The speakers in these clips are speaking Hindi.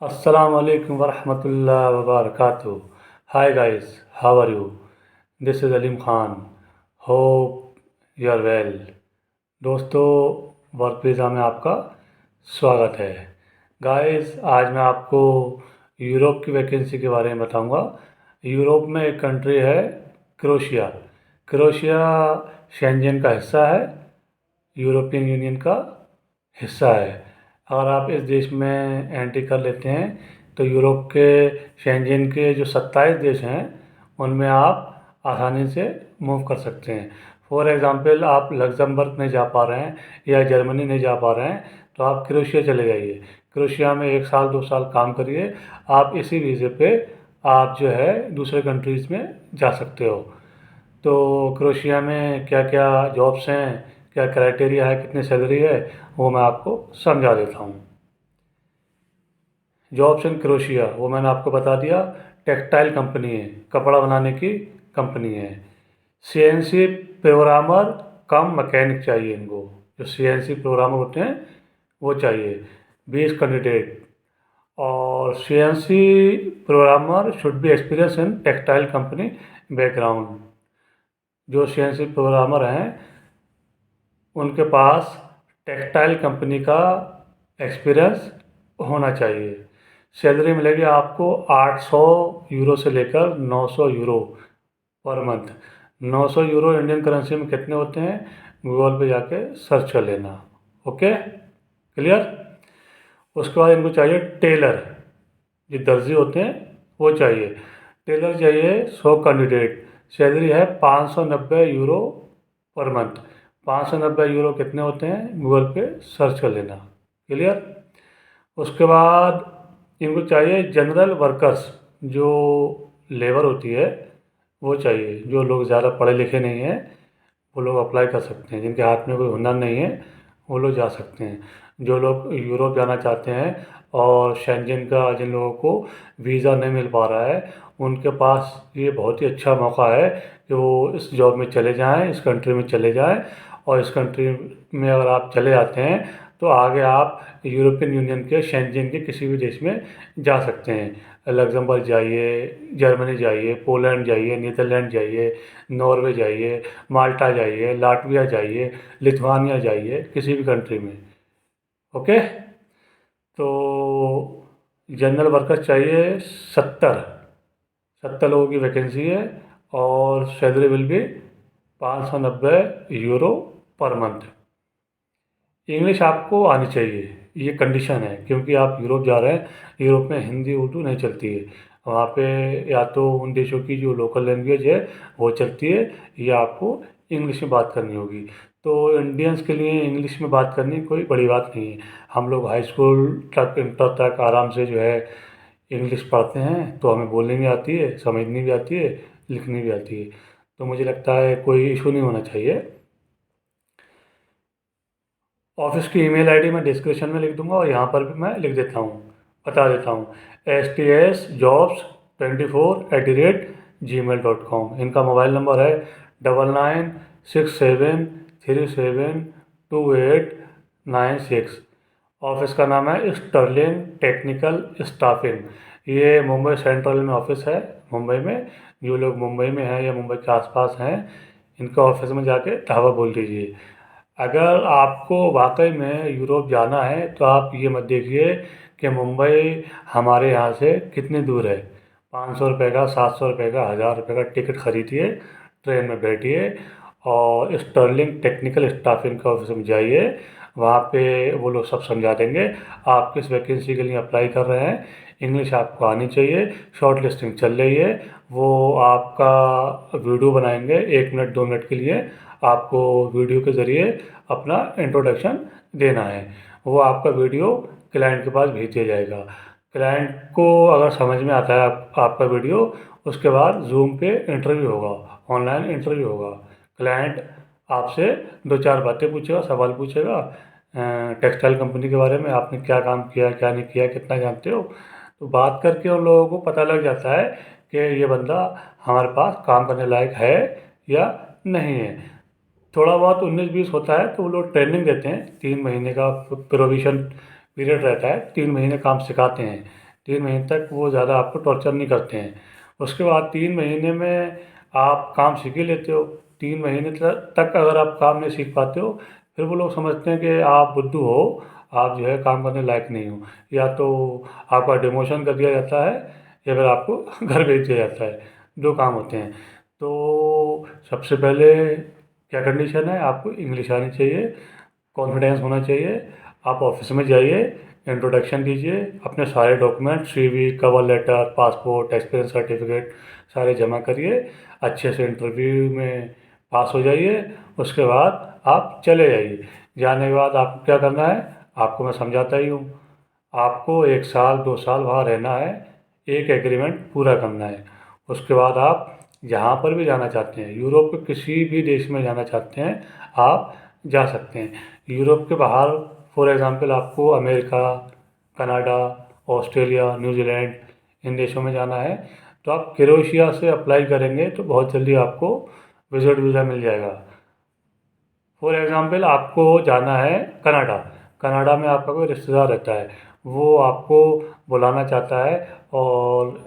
Assalamu alaikum warahmatullahi wabarakatuh. Hi guys, how are you? This is Alim Khan. Hope you are well. दोस्तों, वर्क वीज़ा में आपका स्वागत है। गाइस, आज मैं आपको यूरोप की वैकेंसी के बारे में बताऊंगा। यूरोप में एक कंट्री है क्रोएशिया। क्रोएशिया शेंजन का हिस्सा है, यूरोपियन यूनियन का हिस्सा है। अगर आप इस देश में एंट्री कर लेते हैं तो यूरोप के शेंजन के जो 27 देश हैं उनमें आप आसानी से मूव कर सकते हैं। फॉर एग्ज़ाम्पल, आप लग्जमबर्ग नहीं जा पा रहे हैं या जर्मनी नहीं जा पा रहे हैं तो आप क्रोएशिया चले जाइए। क्रोएशिया में 1 साल 2 साल काम करिए, आप इसी वीज़े पे आप जो है दूसरे कंट्रीज़ में जा सकते हो। तो क्रोएशिया में क्या क्या जॉब्स हैं, क्या क्राइटेरिया है, कितनी सैलरी है, वो मैं आपको समझा देता हूँ। जॉब्स इन क्रोएशिया वो मैंने आपको बता दिया। टेक्सटाइल कंपनी है, कपड़ा बनाने की कंपनी है। सीएनसी प्रोग्रामर कम मैकेनिक चाहिए इनको। जो सीएनसी प्रोग्रामर होते हैं वो चाहिए, 20 कैंडिडेट। और CNC programmer should be experience in textile company background. जो सीएनसी प्रोग्रामर हैं उनके पास टेक्सटाइल कंपनी का एक्सपीरियंस होना चाहिए। सैलरी मिलेगी आपको 800 यूरो से लेकर 900 euro per month. 900 euro Indian currency में कितने होते हैं, गूगल पे जाके सर्च कर लेना। Okay, clear. उसके बाद इनको चाहिए टेलर, जो दर्जी होते हैं वो चाहिए। टेलर चाहिए 100 कैंडिडेट। सैलरी है 590 यूरो पर मंथ। 590 यूरो कितने होते हैं, गूगल पे सर्च कर लेना। क्लियर। उसके बाद इनको चाहिए जनरल वर्कर्स, जो लेबर होती है वो चाहिए। जो लोग ज़्यादा पढ़े लिखे नहीं हैं वो लोग अप्लाई कर सकते हैं, जिनके हाथ में कोई हुनर नहीं है वो लोग जा सकते हैं। जो लोग यूरोप जाना चाहते हैं और शेंजन का जिन लोगों को वीज़ा नहीं मिल पा रहा है उनके पास ये बहुत ही अच्छा मौका है कि वो इस जॉब में चले जाएं, इस कंट्री में चले जाएं। और इस कंट्री में अगर आप चले जाते हैं तो आगे आप यूरोपियन यूनियन के शेंजन के किसी भी देश में जा सकते हैं। लग्जमबर्ग जाइए, जर्मनी जाइए, पोलैंड जाइए, नीदरलैंड जाइए, नॉर्वे जाइए, माल्टा जाइए, लाटविया जाइए, लिथुआनिया जाइए, किसी भी कंट्री में। ओके। तो जनरल वर्कर चाहिए 70 70 लोगों की वैकेंसी है और सैलरी विल भी 590 यूरो पर मंथ। इंग्लिश आपको आनी चाहिए, ये कंडीशन है, क्योंकि आप यूरोप जा रहे हैं। यूरोप में हिंदी उर्दू नहीं चलती है। वहाँ पे या तो उन देशों की जो लोकल लैंग्वेज है वो चलती है या आपको इंग्लिश में बात करनी होगी। तो इंडियंस के लिए इंग्लिश में बात करनी कोई बड़ी बात नहीं है। हम लोग हाई स्कूल तक, इंटर तक आराम से जो है इंग्लिश पढ़ते हैं, तो हमें बोलनी भी आती है, समझनी भी आती है, लिखनी भी आती है। तो मुझे लगता है कोई इशू नहीं होना चाहिए। ऑफिस की ईमेल आईडी मैं डिस्क्रिप्शन में लिख दूंगा और यहाँ पर भी मैं लिख देता हूँ, बता देता हूँ। STSjobs24@gmail.com। इनका मोबाइल नंबर है 9967372896। ऑफिस का नाम है स्टर्लिंग टेक्निकल स्टाफिंग। ये मुंबई सेंट्रल में ऑफिस है, मुंबई में। जो लोग मुंबई में हैं या मुंबई के आसपास हैं, इनका ऑफिस में जाके ढाबा बोल दीजिए। अगर आपको वाकई में यूरोप जाना है तो आप ये मत देखिए कि मुंबई हमारे यहाँ से कितनी दूर है। 500 रुपये का, 700 रुपये का, 1000 रुपये का टिकट खरीदिए, ट्रेन में बैठिए और स्टर्लिंग टेक्निकल स्टाफिंग के ऑफिस में जाइए। वहाँ पे वो लोग सब समझा देंगे। आप किस वैकेंसी के लिए अप्लाई कर रहे हैं, इंग्लिश आपको आनी चाहिए। शॉर्ट लिस्टिंग चल रही है, वो आपका वीडियो बनाएंगे 1 मिनट 2 मिनट के लिए। आपको वीडियो के ज़रिए अपना इंट्रोडक्शन देना है। वो आपका वीडियो क्लाइंट के पास भेज दिया जाएगा। क्लाइंट को अगर समझ में आता है आपका वीडियो, उसके बाद जूम पे इंटरव्यू होगा, ऑनलाइन इंटरव्यू होगा। क्लाइंट आपसे 2 4 बातें पूछेगा, सवाल पूछेगा टेक्सटाइल कंपनी के बारे में, आपने क्या काम किया, क्या नहीं किया, कितना जानते हो। तो बात करके उन लोगों को पता लग जाता है कि ये बंदा हमारे पास काम करने लायक है या नहीं है। थोड़ा बहुत 19-20 होता है तो वो लोग ट्रेनिंग देते हैं, 3 महीने का प्रोविशन पीरियड रहता है, 3 महीने काम सिखाते हैं। 3 महीने तक वो ज़्यादा आपको टॉर्चर नहीं करते हैं। उसके बाद 3 महीने में आप काम सीख ही लेते हो। 3 महीने तक अगर आप काम नहीं सीख पाते हो, फिर वो लोग समझते हैं कि आप बुद्धू हो, आप जो है काम करने लायक नहीं हो। या तो आपका डिमोशन कर दिया जाता है या फिर आपको घर भेज दिया जाता है, 2 काम होते हैं। तो सबसे पहले क्या कंडीशन है, आपको इंग्लिश आनी चाहिए, कॉन्फिडेंस होना चाहिए। आप ऑफिस में जाइए, इंट्रोडक्शन दीजिए, अपने सारे document CV, cover letter, passport, experience certificate सारे जमा करिए, अच्छे से इंटरव्यू में पास हो जाइए। उसके बाद आप चले जाइए। जाने के बाद आपको क्या करना है, आपको मैं समझाता ही हूँ। आपको 1 साल 2 साल वहाँ रहना है, एक एग्रीमेंट पूरा करना है। उसके बाद आप जहाँ पर भी जाना चाहते हैं, यूरोप के किसी भी देश में जाना चाहते हैं, आप जा सकते हैं। यूरोप के बाहर फॉर एग्ज़ाम्पल आपको अमेरिका, कनाडा, ऑस्ट्रेलिया, न्यूजीलैंड, इन देशों में जाना है, तो आप क्रोएशिया से अप्लाई करेंगे तो बहुत जल्दी आपको विजिट वीज़ा मिल जाएगा। फॉर एग्ज़ाम्पल आपको जाना है कनाडा। कनाडा में आपका कोई रिश्तेदार रहता है, वो आपको बुलाना चाहता है और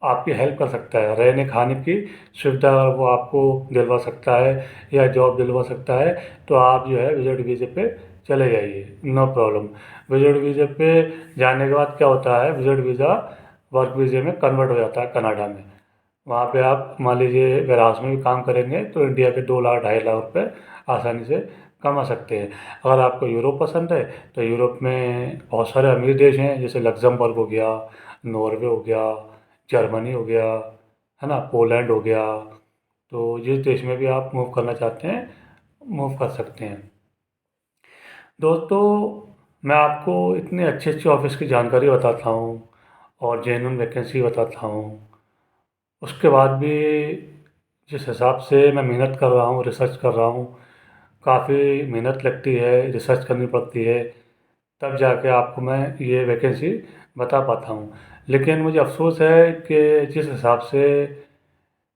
आपकी हेल्प कर सकता है, रहने खाने की सुविधा वो आपको दिलवा सकता है या जॉब दिलवा सकता है। तो आप जो है विजिट वीज़े पे चले जाइए, नो प्रॉब्लम। विजिट वीज़े पे जाने के बाद क्या होता है, विजिट वीज़ा वर्क वीज़े में कन्वर्ट हो जाता है कनाडा में। वहाँ पे आप मान लीजिए वेयरहाउस में भी काम करेंगे तो इंडिया के 2 लाख 2.5 लाख रुपए आसानी से कमा सकते हैं। अगर आपको यूरोप पसंद है तो यूरोप में बहुत सारे अमीर देश हैं, जैसे लग्जमबर्ग हो गया, नॉर्वे हो गया, जर्मनी हो गया, है ना, पोलैंड हो गया। तो जिस देश में भी आप मूव करना चाहते हैं, मूव कर सकते हैं। दोस्तों, मैं आपको इतने अच्छे अच्छे ऑफिस की जानकारी बताता हूँ और जेन्युइन वैकेंसी बताता हूँ, उसके बाद भी जिस हिसाब से मैं मेहनत कर रहा हूँ, रिसर्च कर रहा हूँ, काफ़ी मेहनत लगती है, रिसर्च करनी पड़ती है, तब जाके आपको मैं ये वैकेंसी बता पाता हूँ। लेकिन मुझे अफ़सोस है कि जिस हिसाब से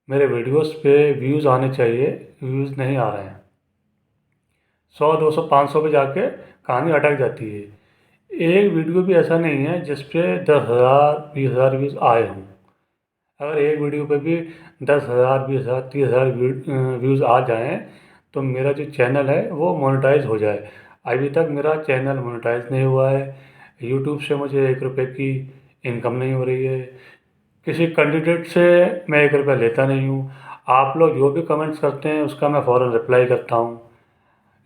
मेरे वीडियोस पे व्यूज़ आने चाहिए, व्यूज़ नहीं आ रहे हैं। 100 200 500 पे जाके कहानी अटक जाती है। एक वीडियो भी ऐसा नहीं है जिस पे 10,000 20,000 व्यूज़ आए हों। अगर एक वीडियो पे भी 10,000 20,000 30,000 व्यूज़ आ जाएं तो मेरा जो चैनल है वो मोनेटाइज हो जाए। अभी तक मेरा चैनल मोनेटाइज नहीं हुआ है। यूट्यूब से मुझे 1 रुपये की इनकम नहीं हो रही है। किसी कैंडिडेट से मैं 1 रुपया लेता नहीं हूँ। आप लोग जो भी कमेंट्स करते हैं उसका मैं फ़ौरन रिप्लाई करता हूँ,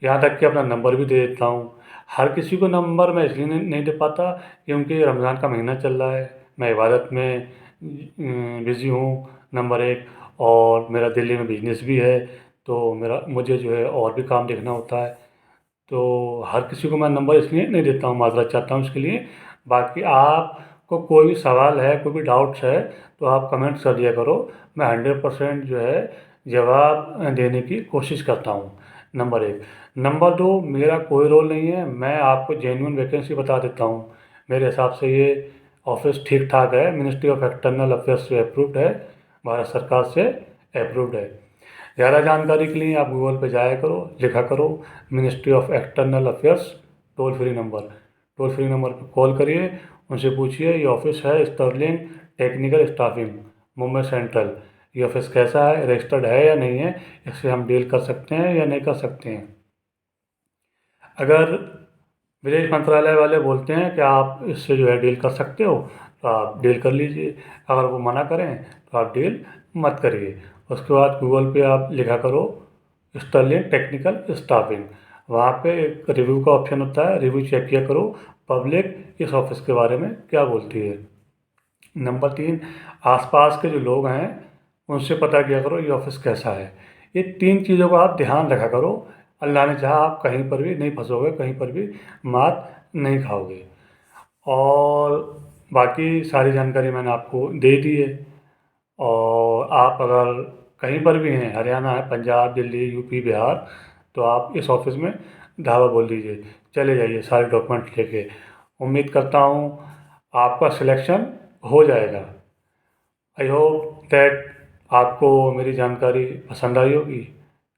यहाँ तक कि अपना नंबर भी दे देता हूँ। हर किसी को नंबर मैं इसलिए नहीं दे पाता क्योंकि रमज़ान का महीना चल रहा है, मैं इबादत में बिज़ी हूँ, नंबर 1। और मेरा दिल्ली में बिजनेस भी है, तो मेरा मुझे जो है और भी काम देखना होता है। तो हर किसी को मैं नंबर इसलिए नहीं देता हूँ, माज़रत चाहता हूँ इसके लिए। बाकी आपको कोई भी सवाल है, कोई भी डाउट्स है, तो आप कमेंट्स कर दिया करो। मैं 100% जो है जवाब देने की कोशिश करता हूँ, नंबर 1। नंबर 2, मेरा कोई रोल नहीं है, मैं आपको जेन्युइन वैकेंसी बता देता हूँ। मेरे हिसाब से ये ऑफिस ठीक ठाक है, मिनिस्ट्री ऑफ एक्सटर्नल अफेयर्स से अप्रूव्ड है, भारत सरकार से अप्रूव्ड है। ज़्यादा जानकारी के लिए आप गूगल पे जाया करो, लिखा करो ministry of external affairs, toll free number पर कॉल करिए, उनसे पूछिए ये ऑफिस है Sterling technical staffing, Mumbai central, ये ऑफिस कैसा है, रजिस्टर्ड है या नहीं है, इससे हम डील कर सकते हैं या नहीं कर सकते हैं। अगर विदेश मंत्रालय वाले बोलते हैं कि आप इससे जो है डील कर सकते हो तो आप डील कर लीजिए, अगर वो मना करें तो आप डील मत करिए। उसके बाद गूगल पे आप लिखा करो स्टर्लिंग टेक्निकल स्टाफिंग, वहाँ पे एक रिव्यू का ऑप्शन होता है, रिव्यू चेक किया करो पब्लिक इस ऑफिस के बारे में क्या बोलती है। नंबर 3, आसपास के जो लोग हैं उनसे पता किया करो ये ऑफिस कैसा है। ये 3 चीज़ों का आप ध्यान रखा करो। अल्लाह ने चाहा आप कहीं पर भी नहीं फंसोगे, कहीं पर भी मात नहीं खाओगे। और बाकी सारी जानकारी मैंने आपको दे दी है। और आप अगर कहीं पर भी हैं, हरियाणा है, पंजाब, दिल्ली, यूपी, बिहार, तो आप इस ऑफिस में धावा बोल दीजिए, चले जाइए सारे डॉक्यूमेंट लेके। उम्मीद करता हूँ आपका सिलेक्शन हो जाएगा। आई होप दैट आपको मेरी जानकारी पसंद आई होगी।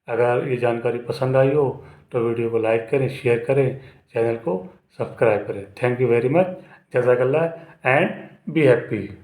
अगर ये जानकारी पसंद आई हो तो वीडियो को लाइक करें, शेयर करें, चैनल को सब्सक्राइब करें। Thank you very much. जज़ाकल्लाह एंड बी हैप्पी।